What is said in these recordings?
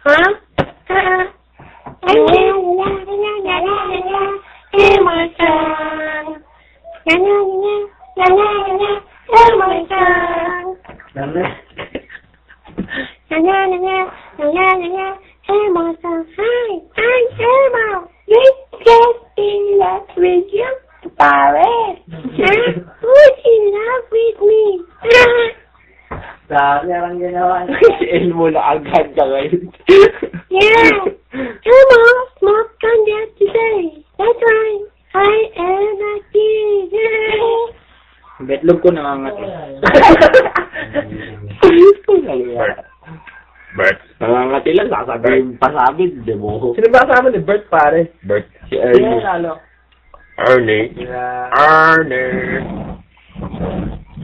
Ha? Paris! Would you love with me? Sabi ang ginawa niya. Si Elmo na agad ka ngayon. Yeah! Elmo smoked ganja today. That's right. I am a kid. Betlog ko nangangati. Bert. Nangangati lang, sasabihin pasabid, di mo. Sino ba kasama ni Bert, pare? Bert. Si Sino Ernie. lalo? Ernie. Ernie.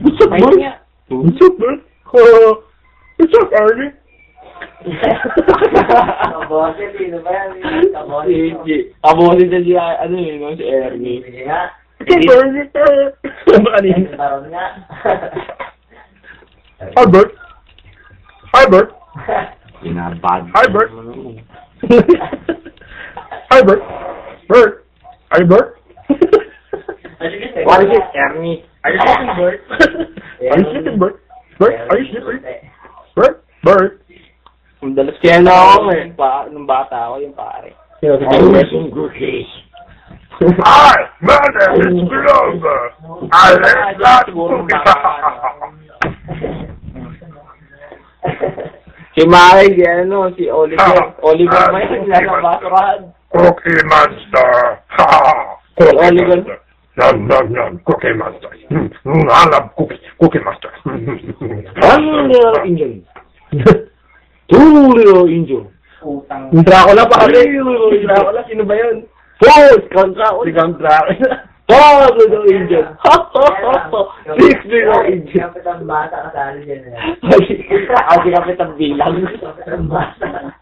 What's up, Bert? What's up, Bert? What's up, Ernie? Kabosin, sino ba yan? Kabosin na siya, ano yun, no? Si Ernie. What's up, Ernie? Ano kanina? Hi, Bert. Hi, Bert. Pinabad. Hi, Bert. Hi, Bert. Bert. Are you Bert? What is it, Ernie? Are you sleeping, Bert? Are you sleeping, Bert? Bert, are you sleeping? Bert? Bert? Dalas kaya na ako eh. Nung bata ako yung pare. Sino si I Bert? wish some cookies. Hi, my name is Glover. I like that cookies. Si Mike, ano, si Oliver. Oliver ba yun? Nasa basurahan. Cookie Monster. Oliver. Nom, nom, nom. Cookie Monster. I love Cookie Monster. One little angel. Two little angel. Yung Dracula, pare. Yung Dracula, sino ba yun? Four, contra. Si Count Dracula. Five little angel. Six little angel. Kapitang bata kasali dyan. Kasi kapitan bilang. Kapitang bata.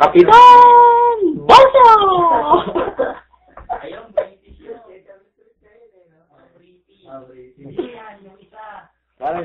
Kapitan! Basa! Ayun, British yun. British. Parang